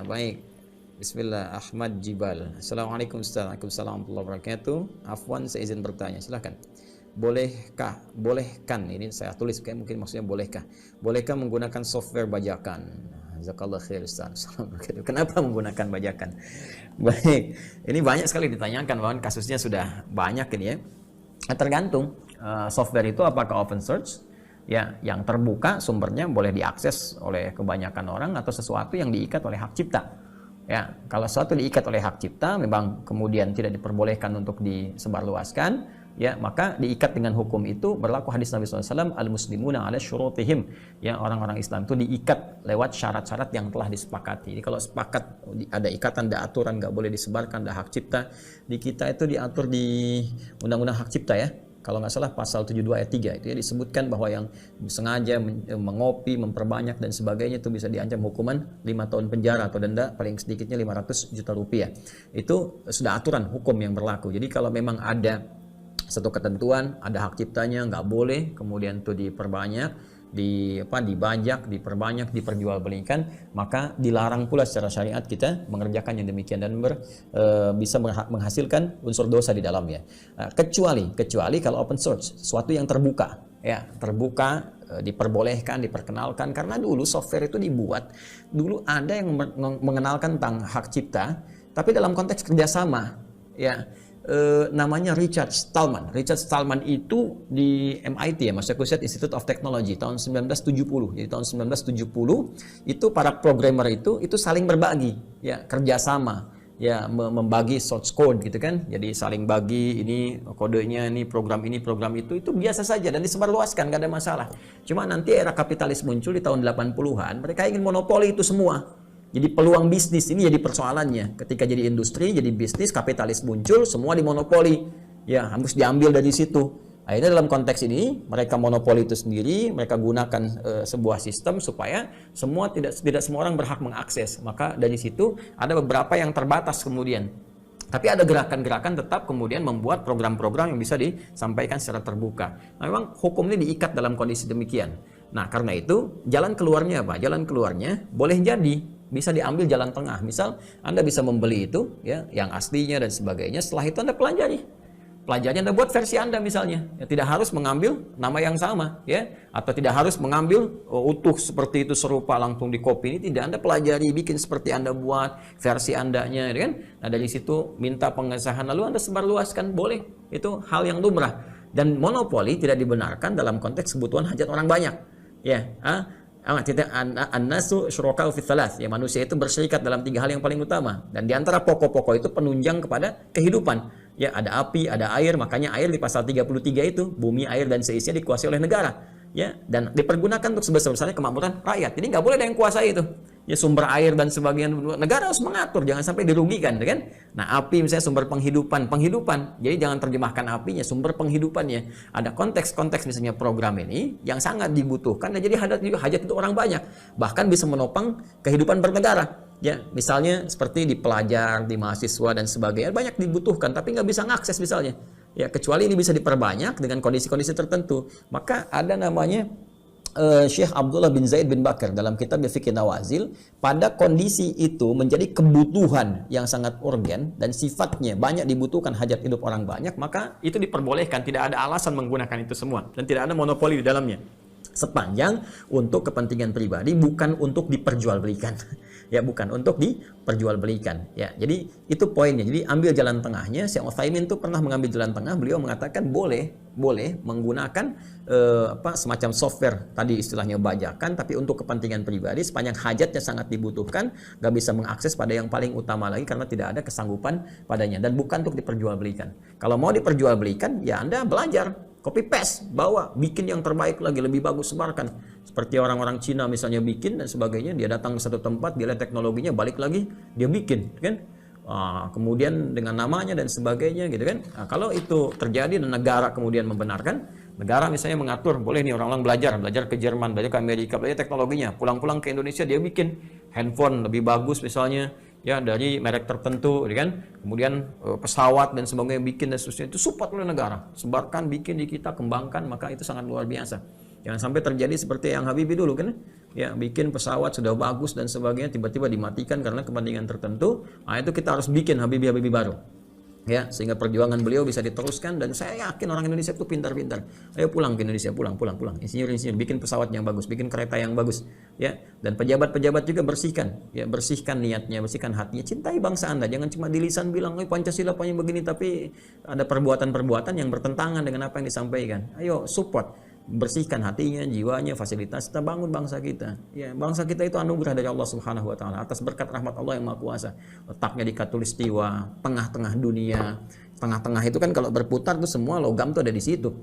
Baik. Bismillah, Ahmad Jibal. Assalamualaikum Ustaz. Waalaikumsalam warahmatullahi wabarakatuh. Afwan, saya izin bertanya. Silahkan. Bolehkan, ini saya tulis kayak mungkin maksudnya bolehkah menggunakan software bajakan? Jazakallah khair Ustaz. Kenapa menggunakan bajakan? Baik, ini banyak sekali ditanyakan, bahwa kasusnya sudah banyak ini ya. Tergantung software itu apakah open source, ya, yang terbuka sumbernya boleh diakses oleh kebanyakan orang, atau sesuatu yang diikat oleh hak cipta. Ya, kalau sesuatu diikat oleh hak cipta, memang kemudian tidak diperbolehkan untuk disebarluaskan, ya, maka diikat dengan hukum itu. Berlaku hadis Nabi SAW, al-muslimuna ala syurutihim, ya, orang-orang Islam itu diikat lewat syarat-syarat yang telah disepakati. Jadi kalau sepakat ada ikatan, ada aturan, nggak boleh disebarkan, ada hak cipta. Di kita itu diatur di Undang-Undang Hak Cipta ya. Kalau nggak salah pasal 72 ayat 3 itu ya, disebutkan bahwa yang sengaja mengopi, memperbanyak dan sebagainya itu bisa diancam hukuman 5 tahun penjara atau denda paling sedikitnya 500 juta rupiah. Itu sudah aturan hukum yang berlaku. Jadi kalau memang ada satu ketentuan, ada hak ciptanya, nggak boleh kemudian itu diperbanyak, dibajak, diperbanyak, diperjualbelikan, maka dilarang pula secara syariat kita mengerjakan yang demikian dan bisa menghasilkan unsur dosa di dalamnya. Kecuali kalau open source, sesuatu yang terbuka, ya, terbuka, diperbolehkan, diperkenalkan. Karena dulu software itu dibuat, dulu ada yang mengenalkan tentang hak cipta, tapi dalam konteks kerjasama, ya. Namanya Richard Stallman. Richard Stallman itu di MIT ya, Massachusetts Institute of Technology tahun 1970. Jadi tahun 1970 itu para programmer itu saling berbagi, ya, kerjasama, ya, membagi source code gitu kan. Jadi saling bagi, ini kodenya, ini program itu biasa saja dan disebarluaskan, nggak ada masalah. Cuma nanti era kapitalis muncul di tahun 80-an, mereka ingin monopoli itu semua. Jadi peluang bisnis ini jadi persoalannya. Ketika jadi industri, jadi bisnis, kapitalis muncul, semua dimonopoli. Ya, harus diambil dari situ. Akhirnya dalam konteks ini, mereka monopoli itu sendiri, mereka gunakan sebuah sistem supaya tidak semua orang berhak mengakses. Maka dari situ ada beberapa yang terbatas kemudian. Tapi ada gerakan-gerakan tetap kemudian membuat program-program yang bisa disampaikan secara terbuka. Nah, memang hukum ini diikat dalam kondisi demikian. Nah, karena itu jalan keluarnya apa? Jalan keluarnya boleh jadi bisa diambil jalan tengah. Misal Anda bisa membeli itu, ya, yang aslinya dan sebagainya. Setelah itu Anda pelajari. Anda buat versi Anda misalnya. Ya, tidak harus mengambil nama yang sama, ya, atau tidak harus mengambil utuh seperti itu serupa langsung di copy. Ini tidak, Anda pelajari, bikin seperti Anda buat versi Andanya, ya kan? Nah, dari situ minta pengesahan lalu Anda sebarluaskan, boleh. Itu hal yang lumrah. Dan monopoli tidak dibenarkan dalam konteks kebutuhan hajat orang banyak. Ya, an-nasu syuraka'u fi thalath, ya, manusia itu berserikat dalam 3 hal yang paling utama, dan diantara pokok-pokok itu penunjang kepada kehidupan, ya, ada api, ada air. Makanya air di pasal 33 itu, bumi, air dan seisinya dikuasai oleh negara, ya, dan dipergunakan untuk sebesar-besarnya kemakmuran rakyat. Jadi nggak boleh ada yang kuasai itu, ya, sumber air dan sebagainya. Negara harus mengatur, jangan sampai dirugikan, kan? Nah, api misalnya sumber penghidupan, jadi jangan terjemahkan apinya, sumber penghidupannya. Ada konteks-konteks misalnya program ini yang sangat dibutuhkan, dan jadi hajat itu orang banyak, bahkan bisa menopang kehidupan bernegara. Ya, misalnya seperti di pelajar, di mahasiswa dan sebagainya, banyak dibutuhkan, tapi nggak bisa mengakses misalnya. Ya, kecuali ini bisa diperbanyak dengan kondisi-kondisi tertentu. Maka ada namanya Syekh Abdullah bin Zaid bin Bakar dalam kitab Fiqh Nawazil, pada kondisi itu menjadi kebutuhan yang sangat urgen dan sifatnya banyak dibutuhkan hajat hidup orang banyak, maka itu diperbolehkan, tidak ada alasan menggunakan itu semua dan tidak ada monopoli di dalamnya. Sepanjang untuk kepentingan pribadi, bukan untuk diperjualbelikan. Ya, bukan untuk diperjualbelikan. Ya, jadi itu poinnya. Jadi ambil jalan tengahnya. Syekh Utsaimin itu pernah mengambil jalan tengah. Beliau mengatakan boleh menggunakan semacam software tadi istilahnya bajakan, tapi untuk kepentingan pribadi sepanjang hajatnya sangat dibutuhkan, nggak bisa mengakses pada yang paling utama lagi karena tidak ada kesanggupan padanya, dan bukan untuk diperjualbelikan. Kalau mau diperjualbelikan, ya Anda belajar, copy paste, bawa, bikin yang terbaik lagi, lebih bagus, sebarkan. Seperti orang-orang Cina misalnya bikin dan sebagainya, dia datang ke satu tempat, dia lihat teknologinya, balik lagi, dia bikin, kan? Kemudian dengan namanya dan sebagainya, gitu kan? Nah, kalau itu terjadi dan negara kemudian membenarkan, negara misalnya mengatur, boleh nih orang-orang belajar ke Jerman, belajar ke Amerika, belajar teknologinya, pulang-pulang ke Indonesia dia bikin handphone lebih bagus misalnya, ya, dari merek tertentu, gitu kan? Kemudian pesawat dan sebagainya bikin dan seterusnya, itu support oleh negara, sebarkan, bikin di kita, kembangkan, maka itu sangat luar biasa. Jangan sampai terjadi seperti yang Habibie dulu, kan? ya bikin pesawat sudah bagus dan sebagainya, tiba-tiba dimatikan karena kepentingan tertentu. Nah, itu kita harus bikin Habibie baru. Ya, sehingga perjuangan beliau bisa diteruskan, dan saya yakin orang Indonesia itu pintar-pintar. Ayo pulang ke Indonesia, pulang. Insinyur-insinyur bikin pesawat yang bagus, bikin kereta yang bagus, ya. Dan pejabat-pejabat juga bersihkan, ya, bersihkan niatnya, bersihkan hatinya. Cintai bangsa Anda, jangan cuma di lisan bilang, "Oh, Pancasila punya begini," tapi ada perbuatan-perbuatan yang bertentangan dengan apa yang disampaikan. Ayo support. Bersihkan hatinya, jiwanya, fasilitas, kita bangun bangsa kita. Ya, bangsa kita itu anugerah dari Allah Subhanahu wa taala atas berkat rahmat Allah yang Maha Kuasa. Letaknya di Khatulistiwa, tengah-tengah dunia. Tengah-tengah itu kan kalau berputar tuh semua logam tuh ada di situ.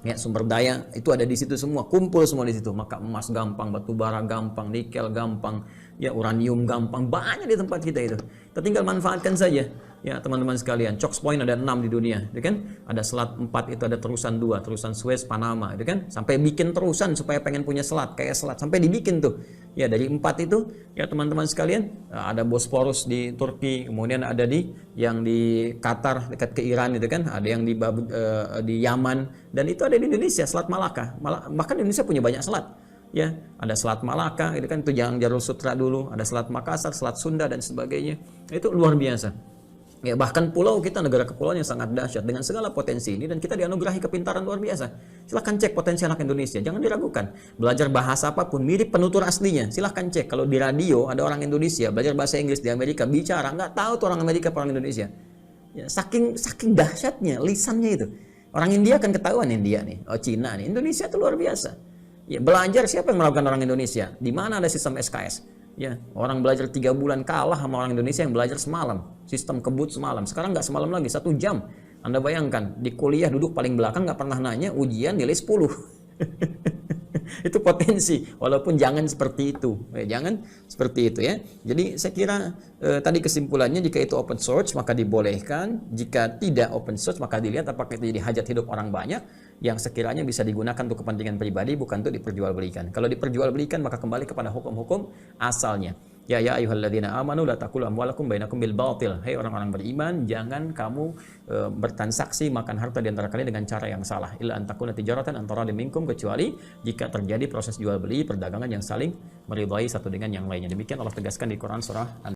Ya, sumber daya itu ada di situ semua, kumpul semua di situ. Maka emas gampang, batu bara gampang, nikel gampang, ya uranium gampang, banyak di tempat kita itu. Kita tinggal manfaatkan saja. Ya, teman-teman sekalian, Choke Point ada 6 di dunia, ya kan? Ada selat 4, itu ada terusan 2, terusan Suez, Panama, ya kan? Sampai bikin terusan supaya pengen punya selat, kayak selat, sampai dibikin tuh. Ya, dari 4 itu, ya teman-teman sekalian, ada Bosporus di Turki, kemudian ada yang di Qatar dekat ke Iran itu kan, ada yang di Yaman, dan itu ada di Indonesia, Selat Malaka. Bahkan Indonesia punya banyak selat. Ya, ada Selat Malaka, itu kan, itu Jalur Sutra dulu, ada Selat Makassar, Selat Sunda dan sebagainya. Itu luar biasa. Ya, bahkan pulau kita negara kepulauan yang sangat dahsyat dengan segala potensi ini, dan kita dianugerahi kepintaran luar biasa. Silahkan cek potensi anak Indonesia, jangan diragukan. Belajar bahasa apapun mirip penutur aslinya, silahkan cek. Kalau di radio ada orang Indonesia belajar bahasa Inggris di Amerika, bicara nggak tahu tuh orang Amerika apa orang Indonesia. Ya, saking dahsyatnya lisannya itu. Orang India kan ketahuan, India nih, oh Cina nih, Indonesia itu luar biasa. Ya, belajar siapa yang melakukan orang Indonesia? Di mana ada sistem SKS? Ya, orang belajar 3 bulan kalah sama orang Indonesia yang belajar semalam. Sistem kebut semalam. Sekarang nggak semalam lagi, 1 jam. Anda bayangkan, di kuliah duduk paling belakang, nggak pernah nanya, ujian nilai 10. Itu potensi, walaupun jangan seperti itu. Jangan seperti itu ya. Jadi saya kira tadi kesimpulannya, jika itu open source maka dibolehkan, jika tidak open source maka dilihat apakah itu jadi hajat hidup orang banyak yang sekiranya bisa digunakan untuk kepentingan pribadi, bukan untuk diperjualbelikan. Kalau diperjualbelikan maka kembali kepada hukum-hukum asalnya. Ya ayyuhalladzina amanu la taqulu amwalakum bainakum bil batil. Hai orang-orang beriman, jangan kamu bertransaksi makan harta di antara kalian dengan cara yang salah. Illa an takuna tijaratan antara minkum, kecuali jika terjadi proses jual beli perdagangan yang saling meridhai satu dengan yang lainnya. Demikian Allah tegaskan di Quran surah